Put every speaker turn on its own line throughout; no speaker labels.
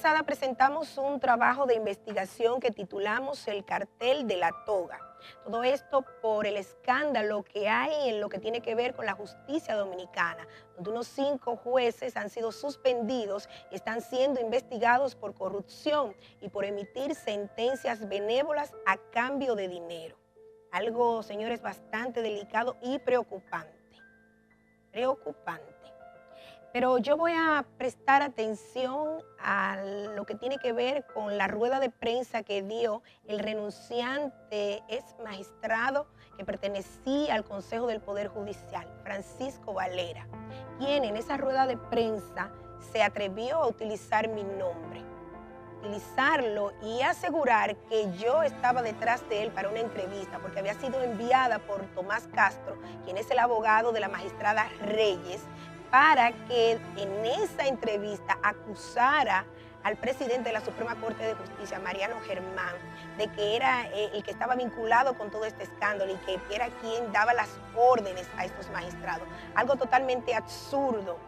pasada presentamos un trabajo de investigación que titulamos El cartel de la toga. Todo esto por el escándalo que hay en lo que tiene que ver con la justicia dominicana, donde unos 5 jueces han sido suspendidos y están siendo investigados por corrupción y por emitir sentencias benévolas a cambio de dinero. Algo, señores, bastante delicado y preocupante. Preocupante. Pero yo voy a prestar atención a lo que tiene que ver con la rueda de prensa que dio el renunciante ex magistrado que pertenecía al Consejo del Poder Judicial, Francisco Valera, quien en esa rueda de prensa se atrevió a utilizar mi nombre, utilizarlo y asegurar que yo estaba detrás de él para una entrevista, porque había sido enviada por Tomás Castro, quien es el abogado de la magistrada Reyes, para que en esa entrevista acusara al presidente de la Suprema Corte de Justicia, Mariano Germán, de que era el que estaba vinculado con todo este escándalo y que era quien daba las órdenes a estos magistrados. Algo totalmente absurdo,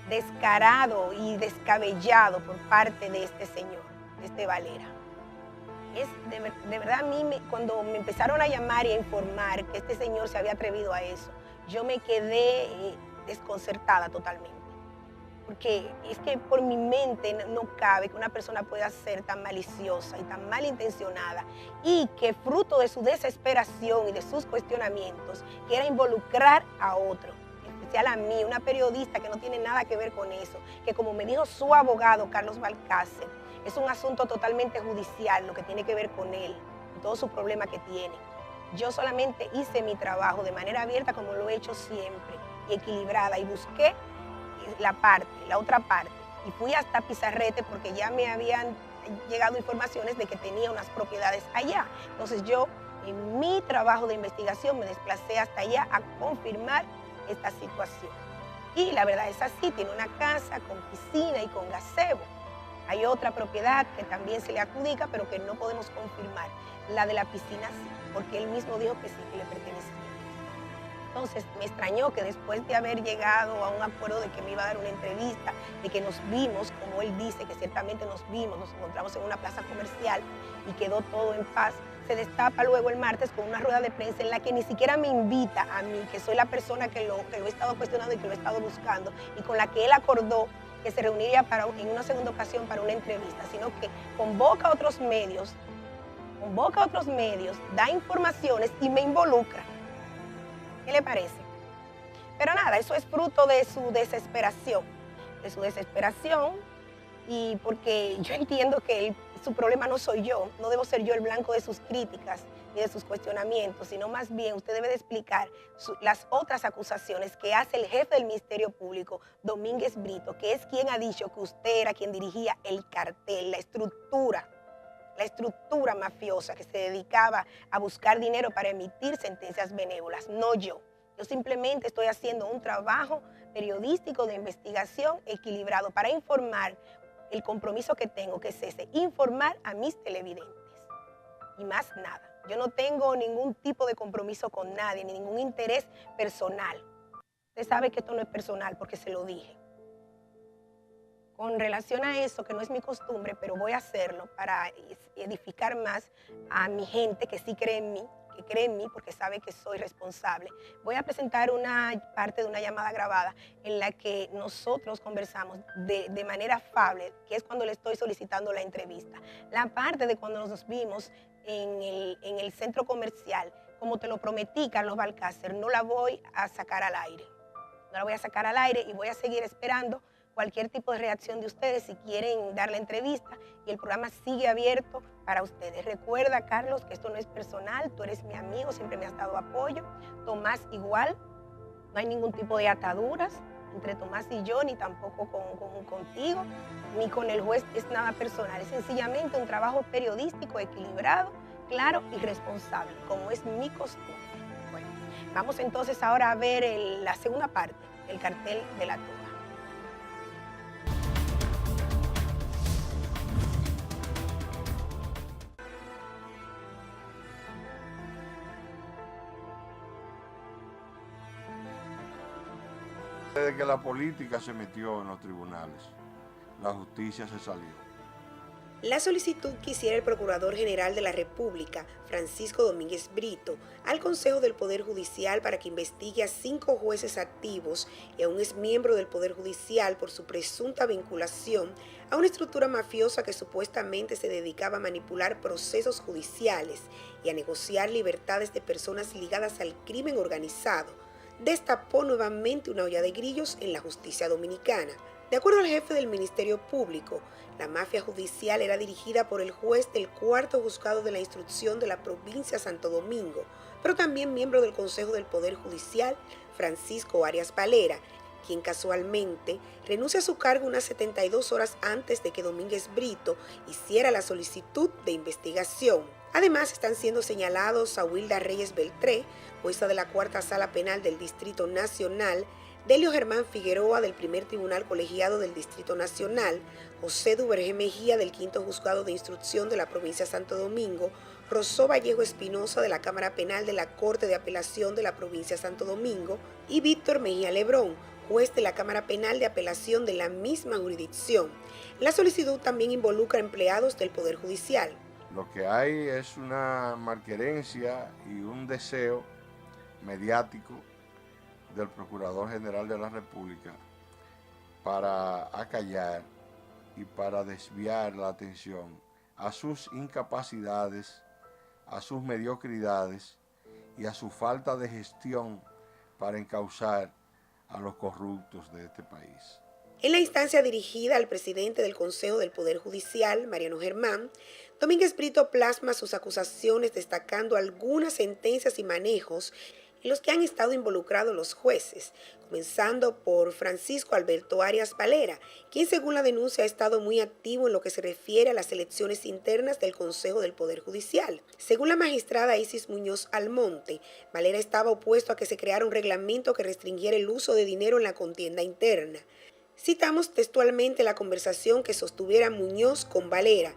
descarado y descabellado por parte de este señor, de este Valera. De verdad, a mí cuando me empezaron a llamar y a informar que este señor se había atrevido a eso, yo me quedé desconcertada totalmente. Porque es que por mi mente no cabe que una persona pueda ser tan maliciosa y tan malintencionada y que fruto de su desesperación y de sus cuestionamientos quiera involucrar a otro, en especial a mí, una periodista que no tiene nada que ver con eso, que como me dijo su abogado, Carlos Balcácer, es un asunto totalmente judicial lo que tiene que ver con él y todo su problema que tiene. Yo solamente hice mi trabajo de manera abierta como lo he hecho siempre y equilibrada y busqué la otra parte y fui hasta Pizarrete porque ya me habían llegado informaciones de que tenía unas propiedades allá. Entonces yo en mi trabajo de investigación me desplacé hasta allá a confirmar esta situación. Y la verdad es así, tiene una casa con piscina y con gazebo. Hay otra propiedad que también se le adjudica, pero que no podemos confirmar. La de la piscina sí, porque él mismo dijo que sí, que le pertenecía. Entonces me extrañó que después de haber llegado a un acuerdo de que me iba a dar una entrevista, de que nos vimos, como él dice, que ciertamente nos vimos, nos encontramos en una plaza comercial y quedó todo en paz, se destapa luego el martes con una rueda de prensa en la que ni siquiera me invita a mí, que soy la persona que lo he estado cuestionando y que lo he estado buscando, y con la que él acordó que se reuniría en una segunda ocasión para una entrevista, sino que convoca a otros medios, da informaciones y me involucra. ¿Qué le parece? Pero nada, eso es fruto de su desesperación, y porque yo entiendo que su problema no soy yo, no debo ser yo el blanco de sus críticas ni de sus cuestionamientos, sino más bien usted debe de explicar las otras acusaciones que hace el jefe del Ministerio Público, Domínguez Brito, que es quien ha dicho que usted era quien dirigía el cartel, la estructura mafiosa que se dedicaba a buscar dinero para emitir sentencias benévolas, no yo. Yo simplemente estoy haciendo un trabajo periodístico de investigación equilibrado para informar el compromiso que tengo, que es ese, informar a mis televidentes. Y más nada. Yo no tengo ningún tipo de compromiso con nadie, ni ningún interés personal. Usted sabe que esto no es personal porque se lo dije. Con relación a eso, que no es mi costumbre, pero voy a hacerlo para edificar más a mi gente que sí cree en mí porque sabe que soy responsable. Voy a presentar una parte de una llamada grabada en la que nosotros conversamos de manera afable, que es cuando le estoy solicitando la entrevista. La parte de cuando nos vimos en el centro comercial, como te lo prometí, Carlos Balcácer, no la voy a sacar al aire. No la voy a sacar al aire y voy a seguir esperando cualquier tipo de reacción de ustedes si quieren dar la entrevista y el programa sigue abierto para ustedes. Recuerda, Carlos, que esto no es personal, tú eres mi amigo, siempre me has dado apoyo. Tomás igual, no hay ningún tipo de ataduras entre Tomás y yo, ni tampoco contigo, ni con el juez, es nada personal, es sencillamente un trabajo periodístico equilibrado, claro y responsable, como es mi costumbre. Bueno, vamos entonces ahora a ver la segunda parte, el cartel de la toga.
Desde que la política se metió en los tribunales, la justicia se salió.
La solicitud que hiciera el Procurador General de la República, Francisco Domínguez Brito, al Consejo del Poder Judicial para que investigue a 5 jueces activos y a un exmiembro del Poder Judicial por su presunta vinculación a una estructura mafiosa que supuestamente se dedicaba a manipular procesos judiciales y a negociar libertades de personas ligadas al crimen organizado, destapó nuevamente una olla de grillos en la justicia dominicana. De acuerdo al jefe del Ministerio Público, la mafia judicial era dirigida por el juez del cuarto juzgado de la instrucción de la provincia de Santo Domingo, pero también miembro del Consejo del Poder Judicial, Francisco Arias Valera, quien casualmente renuncia a su cargo unas 72 horas antes de que Domínguez Brito hiciera la solicitud de investigación. Además, están siendo señalados a Wilda Reyes Beltré, jueza de la Cuarta Sala Penal del Distrito Nacional, Delio Germán Figueroa del Primer Tribunal Colegiado del Distrito Nacional, José Duvergé Mejía del Quinto Juzgado de Instrucción de la Provincia de Santo Domingo, Rosó Vallejo Espinosa de la Cámara Penal de la Corte de Apelación de la Provincia de Santo Domingo y Víctor Mejía Lebrón, juez de la Cámara Penal de Apelación de la misma jurisdicción. La solicitud también involucra empleados del Poder Judicial.
Lo que hay es una malquerencia y un deseo mediático del Procurador General de la República para acallar y para desviar la atención a sus incapacidades, a sus mediocridades y a su falta de gestión para encauzar a los corruptos de este país.
En la instancia dirigida al presidente del Consejo del Poder Judicial, Mariano Germán, Domínguez Brito plasma sus acusaciones destacando algunas sentencias y manejos en los que han estado involucrados los jueces, comenzando por Francisco Alberto Arias Valera, quien según la denuncia ha estado muy activo en lo que se refiere a las elecciones internas del Consejo del Poder Judicial. Según la magistrada Isis Muñoz Almonte, Valera estaba opuesto a que se creara un reglamento que restringiera el uso de dinero en la contienda interna. Citamos textualmente la conversación que sostuviera Muñoz con Valera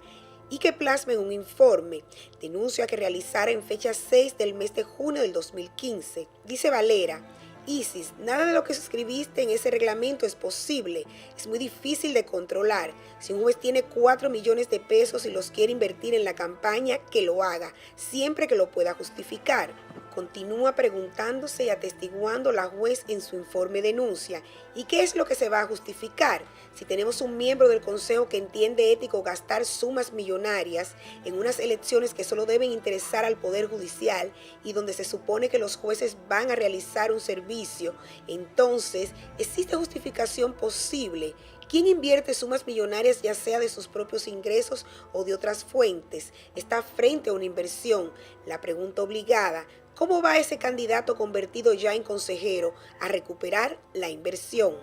y que plasma en un informe, denuncia que realizara en fecha 6 del mes de junio del 2015. Dice Valera: Isis, nada de lo que escribiste en ese reglamento es posible, es muy difícil de controlar. Si un juez tiene 4 millones de pesos y los quiere invertir en la campaña, que lo haga, siempre que lo pueda justificar. Continúa preguntándose y atestiguando la juez en su informe denuncia. ¿Y qué es lo que se va a justificar? Si tenemos un miembro del Consejo que entiende ético gastar sumas millonarias en unas elecciones que solo deben interesar al Poder Judicial y donde se supone que los jueces van a realizar un servicio, entonces, ¿existe justificación posible? ¿Quién invierte sumas millonarias, ya sea de sus propios ingresos o de otras fuentes? Está frente a una inversión. La pregunta obligada: ¿cómo va ese candidato convertido ya en consejero a recuperar la inversión?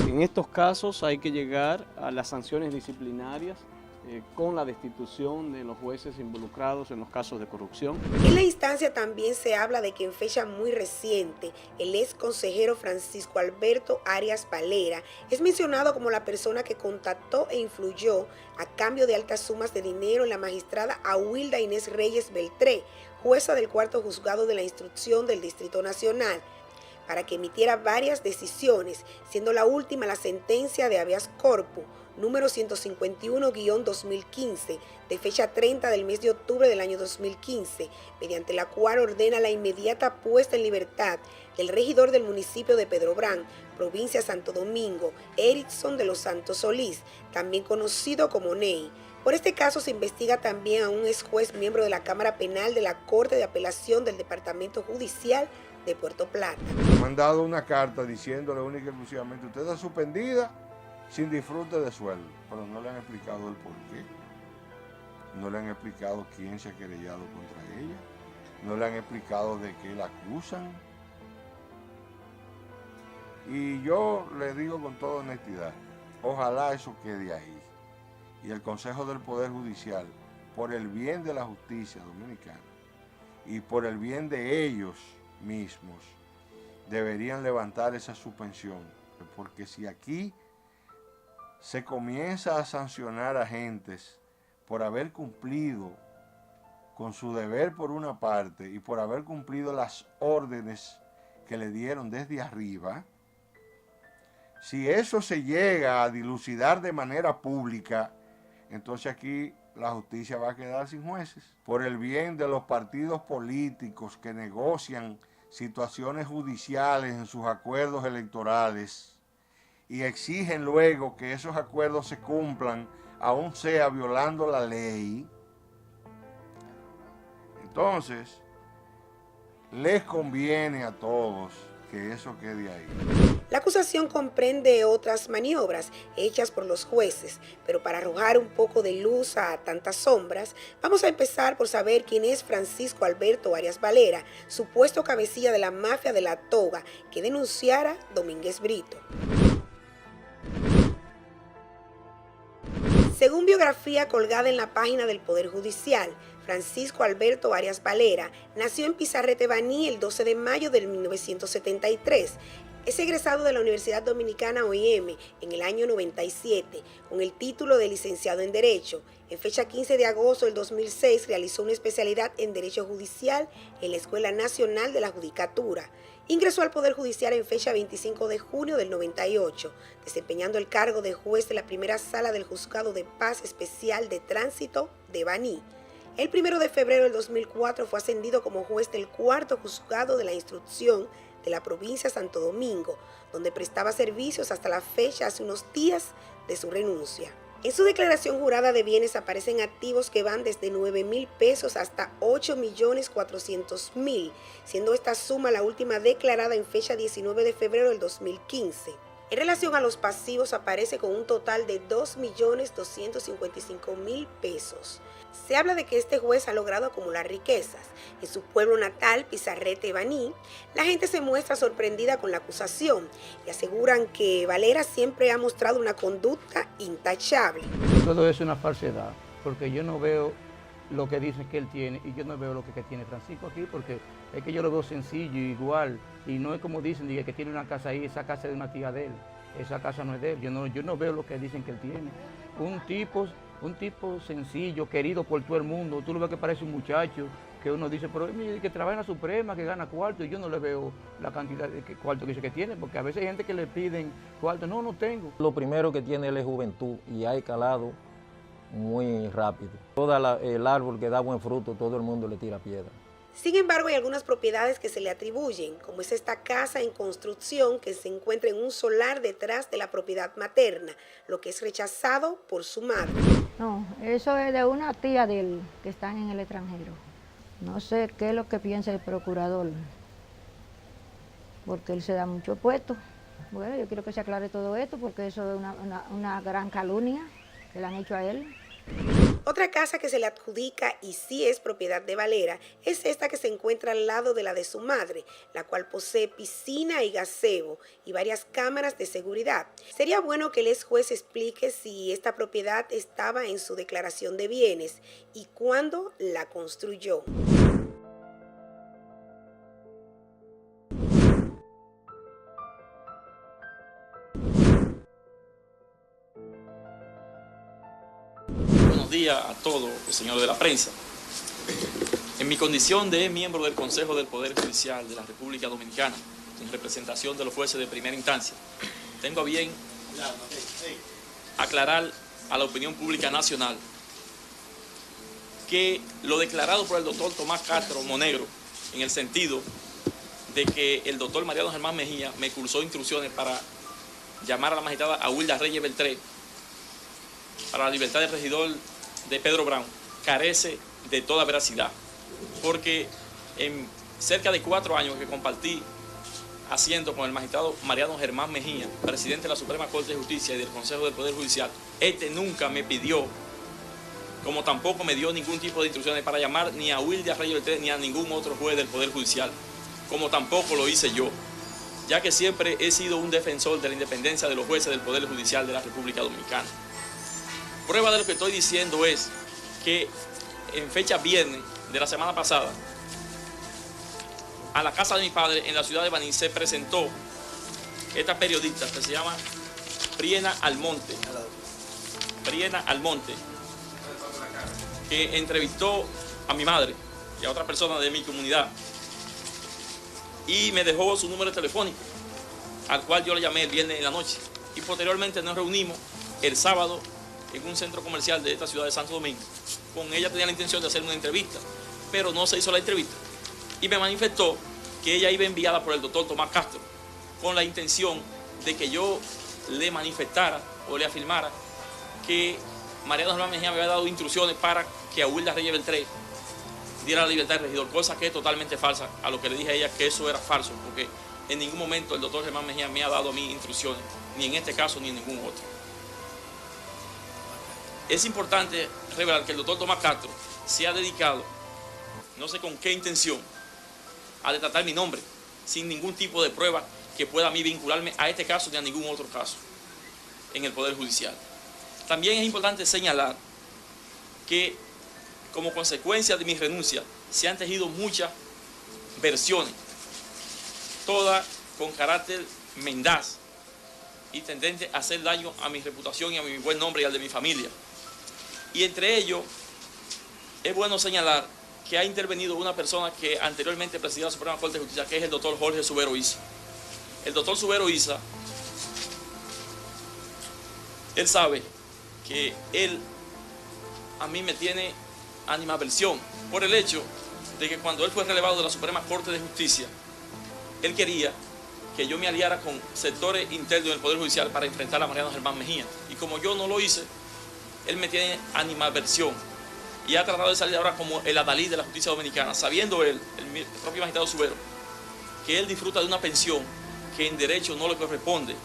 En estos casos hay que llegar a las sanciones disciplinarias con la destitución de los jueces involucrados en los casos de corrupción.
En la instancia también se habla de que en fecha muy reciente, el ex consejero Francisco Alberto Arias Valera es mencionado como la persona que contactó e influyó a cambio de altas sumas de dinero en la magistrada Awilda Inés Reyes Beltré, jueza del cuarto juzgado de la instrucción del Distrito Nacional, para que emitiera varias decisiones, siendo la última la sentencia de habeas corpus número 151-2015, de fecha 30 del mes de octubre del año 2015, mediante la cual ordena la inmediata puesta en libertad del regidor del municipio de Pedrobrán, provincia de Santo Domingo, Erickson de los Santos Solís, también conocido como Ney. Por este caso se investiga también a un ex juez miembro de la Cámara Penal de la Corte de Apelación del Departamento Judicial de Puerto Plata.
Me han dado una carta diciéndole única y exclusivamente: usted está suspendida sin disfrute de sueldo, pero no le han explicado el por qué, no le han explicado quién se ha querellado contra ella, no le han explicado de qué la acusan. Y yo le digo con toda honestidad, ojalá eso quede ahí. Y el Consejo del Poder Judicial, por el bien de la justicia dominicana y por el bien de ellos mismos, deberían levantar esa suspensión, porque si aquí se comienza a sancionar a agentes por haber cumplido con su deber por una parte y por haber cumplido las órdenes que le dieron desde arriba, Si eso se llega a dilucidar de manera pública, entonces aquí la justicia va a quedar sin jueces. Por el bien de los partidos políticos que negocian situaciones judiciales en sus acuerdos electorales y exigen luego que esos acuerdos se cumplan, aún sea violando la ley, entonces les conviene a todos que eso quede ahí.
La acusación comprende otras maniobras hechas por los jueces, pero para arrojar un poco de luz a tantas sombras, vamos a empezar por saber quién es Francisco Alberto Arias Valera, supuesto cabecilla de la mafia de la toga que denunciara Domínguez Brito. Según biografía colgada en la página del Poder Judicial, Francisco Alberto Arias Valera nació en Pizarrete, Baní, el 12 de mayo de 1973. Es egresado de la Universidad Dominicana OIM en el año 97 con el título de licenciado en Derecho. En fecha 15 de agosto del 2006 realizó una especialidad en Derecho Judicial en la Escuela Nacional de la Judicatura. Ingresó al Poder Judicial en fecha 25 de junio del 98, desempeñando el cargo de juez de la primera sala del Juzgado de Paz Especial de Tránsito de Baní. El 1 de febrero del 2004 fue ascendido como juez del cuarto Juzgado de la Instrucción de la provincia de Santo Domingo, donde prestaba servicios hasta la fecha hace unos días de su renuncia. En su declaración jurada de bienes aparecen activos que van desde 9.000 pesos hasta 8.400.000, siendo esta suma la última declarada en fecha 19 de febrero del 2015. En relación a los pasivos aparece con un total de 2.255.000 pesos. Se habla de que este juez ha logrado acumular riquezas. En su pueblo natal, Pizarrete, Baní, la gente se muestra sorprendida con la acusación y aseguran que Valera siempre ha mostrado una conducta intachable.
Todo es una falsedad, porque yo no veo lo que dicen que él tiene y yo no veo lo que tiene Francisco aquí, porque es que yo lo veo sencillo, igual, y no es como dicen, que tiene una casa ahí, esa casa es de una tía de él, esa casa no es de él, yo no veo lo que dicen que él tiene. Un tipo sencillo, querido por todo el mundo, tú lo ves que parece un muchacho, que uno dice, pero que trabaja en la Suprema, que gana cuarto, y yo no le veo la cantidad de cuarto que dice que tiene, porque a veces hay gente que le piden cuarto, no tengo.
Lo primero que tiene él es juventud y ha escalado muy rápido. Todo el árbol que da buen fruto, todo el mundo le tira piedra.
Sin embargo, hay algunas propiedades que se le atribuyen, como es esta casa en construcción que se encuentra en un solar detrás de la propiedad materna, lo que es rechazado por su madre.
No, eso es de una tía de él que están en el extranjero. No sé qué es lo que piensa el procurador, porque él se da mucho puesto. Bueno, yo quiero que se aclare todo esto, porque eso es una gran calumnia que le han hecho a él.
Otra casa que se le adjudica y sí es propiedad de Valera es esta que se encuentra al lado de la de su madre, la cual posee piscina y gazebo y varias cámaras de seguridad. Sería bueno que el ex juez explique si esta propiedad estaba en su declaración de bienes y cuándo la construyó.
Buenos días a todos los señores de la prensa. En mi condición de miembro del Consejo del Poder Judicial de la República Dominicana, en representación de los jueces de primera instancia, tengo a bien aclarar a la opinión pública nacional que lo declarado por el doctor Tomás Castro Monegro, en el sentido de que el doctor Mariano Germán Mejía me cursó instrucciones para llamar a la magistrada Aguilda Reyes Beltré para la libertad del regidor de Pedro Brown, carece de toda veracidad, porque en cerca de 4 años que compartí asiento con el magistrado Mariano Germán Mejía, presidente de la Suprema Corte de Justicia y del Consejo del Poder Judicial, nunca me pidió, como tampoco me dio ningún tipo de instrucciones para llamar ni a Aguilda Reyes Beltré ni a ningún otro juez del Poder Judicial, como tampoco lo hice yo, ya que siempre he sido un defensor de la independencia de los jueces del Poder Judicial de la República Dominicana. Prueba de lo que estoy diciendo es que en fecha viernes de la semana pasada, a la casa de mi padre en la ciudad de Baní se presentó esta periodista que se llama Priena Almonte, que entrevistó a mi madre y a otra persona de mi comunidad y me dejó su número telefónico, al cual yo le llamé el viernes en la noche. posteriormente nos reunimos el sábado en un centro comercial de esta ciudad de Santo Domingo. Con ella tenía la intención de hacer una entrevista, pero no se hizo la entrevista. Y me manifestó que ella iba enviada por el doctor Tomás Castro con la intención de que yo le manifestara o le afirmara que Mariano Germán Mejía me había dado instrucciones para que a Wilda Reyes Beltré diera la libertad del regidor, cosa que es totalmente falsa. A lo que le dije a ella que eso era falso, porque en ningún momento el doctor Germán Mejía me ha dado a mí instrucciones, ni en este caso ni en ningún otro. Es importante revelar que el doctor Tomás Castro se ha dedicado, no sé con qué intención, a detratar mi nombre, sin ningún tipo de prueba que pueda a mí vincularme a este caso ni a ningún otro caso en el Poder Judicial. También es importante señalar que como consecuencia de mi renuncia se han tejido muchas versiones, todas con carácter mendaz y tendente a hacer daño a mi reputación y a mi buen nombre y al de mi familia. Y entre ellos es bueno señalar que ha intervenido una persona que anteriormente presidía la Suprema Corte de Justicia, que es el doctor Jorge Subero Isa. El doctor Subero Isa, él sabe que él a mí me tiene animadversión por el hecho de que cuando él fue relevado de la Suprema Corte de Justicia, él quería que yo me aliara con sectores internos del Poder Judicial para enfrentar a Mariano Germán Mejía. Y como yo no lo hice, él me tiene animadversión y ha tratado de salir ahora como el adalid de la justicia dominicana, sabiendo él, el propio magistrado Subero, que él disfruta de una pensión que en derecho no le corresponde,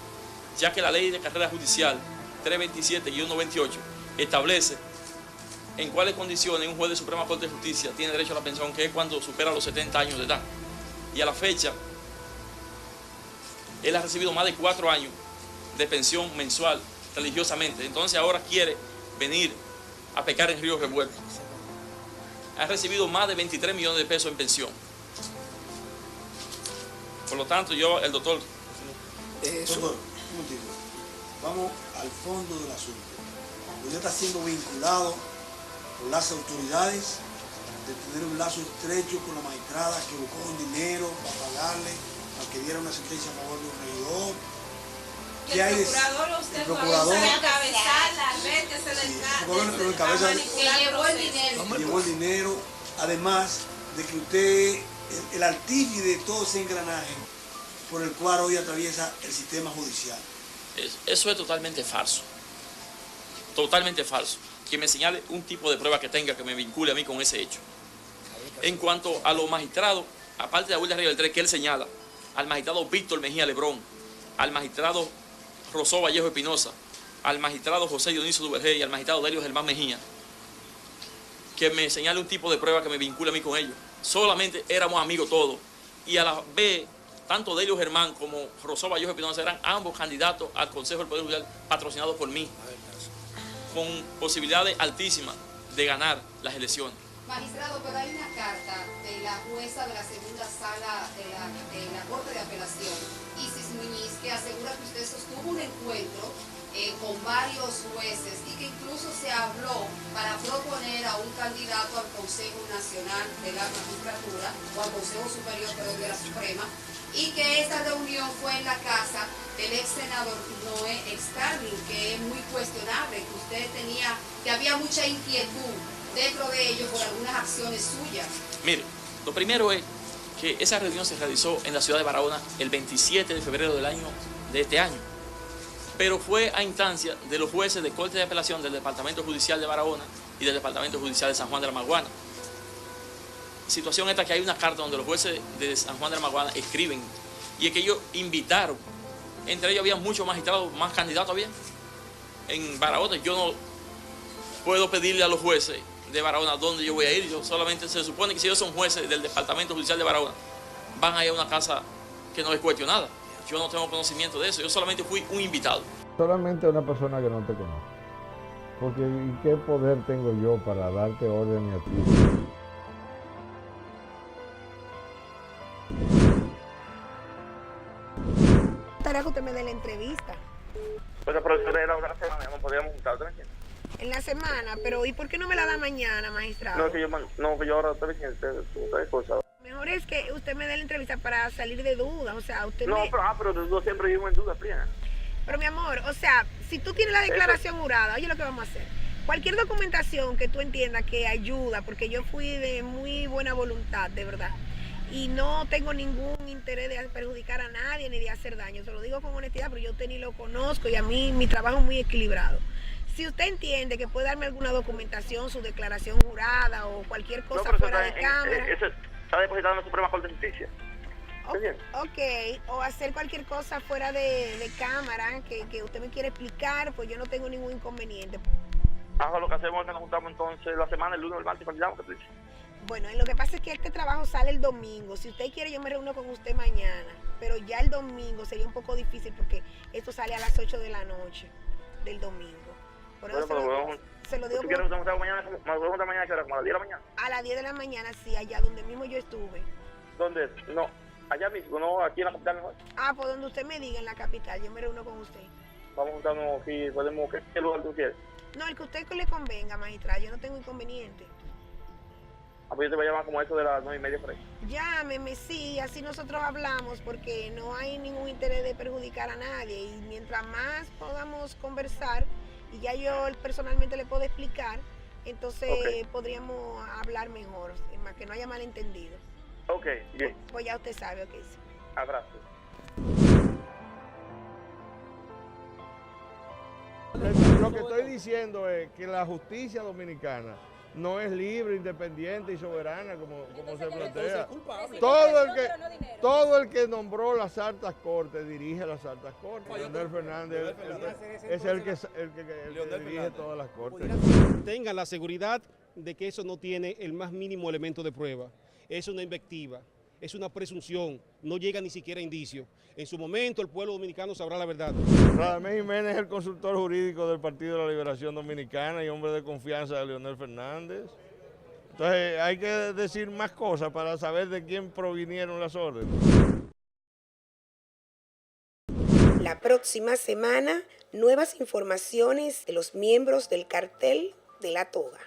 ya que la ley de carrera judicial 327-128 establece en cuáles condiciones un juez de Suprema Corte de Justicia tiene derecho a la pensión, que es cuando supera los 70 años de edad. Y a la fecha, él ha recibido más de 4 años de pensión mensual religiosamente. Entonces ahora quiere venir a pecar en Río Revuelto. Ha recibido más de 23 millones de pesos en pensión. Por lo tanto, yo, el doctor...
Doctor, un momentito. Vamos al fondo del asunto. Usted está siendo vinculado por las autoridades de tener un lazo estrecho con la magistrada que buscó un dinero para pagarle, para que diera una sentencia a favor de un regidor.
¿Qué hay? El procurador, usted
procurador
va a encabezar la red que se
llevó el dinero, además de que usted, el artífice de todo ese engranaje por el cual hoy atraviesa el sistema judicial.
Eso es totalmente falso. Totalmente falso. Que me señale un tipo de prueba que tenga que me vincule a mí con ese hecho. En cuanto a los magistrados, aparte de Wilda Reyes Beltré, que él señala, al magistrado Víctor Mejía Lebrón, al magistrado Rosó Vallejo Espinosa, al magistrado José Dionisio Duvergé y al magistrado Delio Germán Mejía, que me señale un tipo de prueba que me vincule a mí con ellos. Solamente éramos amigos todos. Y a la vez, tanto Delio Germán como Rosó Vallejo Espinosa eran ambos candidatos al Consejo del Poder Judicial patrocinados por mí, con posibilidades altísimas de ganar las elecciones.
Magistrado, pero hay una carta de la jueza de la segunda sala de la Corte de Apelación, Isis Muñiz, que asegura que usted sostuvo un encuentro con varios jueces y que incluso se habló para proponer a un candidato al Consejo Nacional de la Magistratura o al Consejo Superior de la Suprema, y que esta reunión fue en la casa del ex senador Noé Starling, que es muy cuestionable, que usted tenía, que había mucha inquietud dentro de ellos por algunas acciones suyas.
Mire, lo primero es que esa reunión se realizó en la ciudad de Barahona el 27 de febrero de este año, pero fue a instancia de los jueces de Corte de Apelación del Departamento Judicial de Barahona y del Departamento Judicial de San Juan de la Maguana. Situación esta que hay una carta donde los jueces de San Juan de la Maguana escriben, y es que ellos invitaron, entre ellos había muchos magistrados, más candidatos había en Barahona. Yo no puedo pedirle a los jueces de Barahona dónde yo voy a ir. Yo solamente, se supone que si ellos son jueces del Departamento Judicial de Barahona, van a ir a una casa que no es cuestionada. Yo no tengo conocimiento de eso, yo solamente fui un invitado.
Solamente una persona que no te conoce. Porque ¿qué poder tengo yo para darte orden a ti?
Gustaría que usted me dé la entrevista.
Pues la profesora era una semana, no podíamos juntar, tranquilo.
En la semana, pero ¿y por qué no me la da mañana, magistrado?
No, que yo ahora estoy diciendo cosas.
Mejor es que usted me dé la entrevista para salir de dudas, o sea, usted
no, pero yo siempre vivo en dudas, Priana.
Pero mi amor, o sea, si tú tienes la declaración jurada, oye lo que vamos a hacer. Cualquier documentación que tú entiendas que ayuda, porque yo fui de muy buena voluntad, de verdad, y no tengo ningún interés de perjudicar a nadie ni de hacer daño, se lo digo con honestidad, pero yo a usted ni lo conozco y a mí mi trabajo es muy equilibrado. Si usted entiende que puede darme alguna documentación, su declaración jurada o cualquier cosa fuera de cámara.
Eso está depositado en la Suprema Corte de Justicia.
Ok, o hacer cualquier cosa fuera de cámara que usted me quiere explicar, pues yo no tengo ningún inconveniente.
Lo que hacemos es que nos juntamos entonces la semana, el lunes o el martes, cuando llamo, ¿qué tú dices?
Bueno, lo que pasa es que este trabajo sale el domingo. Si usted quiere, yo me reúno con usted mañana, pero ya el domingo sería un poco difícil porque esto sale a las 8 de la noche del domingo. Por eso se lo digo.
¿Tú quieres juntar mañana? ¿Me puedo juntar mañana? ¿Como a las 10 de la mañana?
A las 10 de la mañana, sí, allá donde mismo yo estuve.
¿Dónde? No, allá mismo, no, aquí en la capital mejor.
Pues donde usted me diga, en la capital, yo me reúno con usted.
Vamos a juntarnos aquí, podemos, ¿qué lugar tú quieres?
No, el que a usted le convenga, magistrada, yo no tengo inconveniente.
Pues yo te voy a llamar como eso de las 9:30 por ahí.
Llámeme, sí, así nosotros hablamos, porque no hay ningún interés de perjudicar a nadie. Y mientras más podamos conversar, y ya yo personalmente le puedo explicar, entonces podríamos hablar mejor, más que no haya malentendido.
Ok, bien.
Pues ya usted sabe, ok, sí.
Abrazo.
Lo que estoy diciendo es que la justicia dominicana no es libre, independiente y soberana como se plantea. Todo el que nombró las altas cortes dirige las altas cortes. Leonel Fernández es el que dirige todas las cortes.
Tengan la seguridad de que eso no tiene el más mínimo elemento de prueba. Es una invectiva, es una presunción, no llega ni siquiera a indicio. En su momento el pueblo dominicano sabrá la verdad.
Radamés Jiménez es el consultor jurídico del Partido de la Liberación Dominicana y hombre de confianza de Leonel Fernández. Entonces hay que decir más cosas para saber de quién provinieron las órdenes.
La próxima semana, nuevas informaciones de los miembros del cartel de la toga.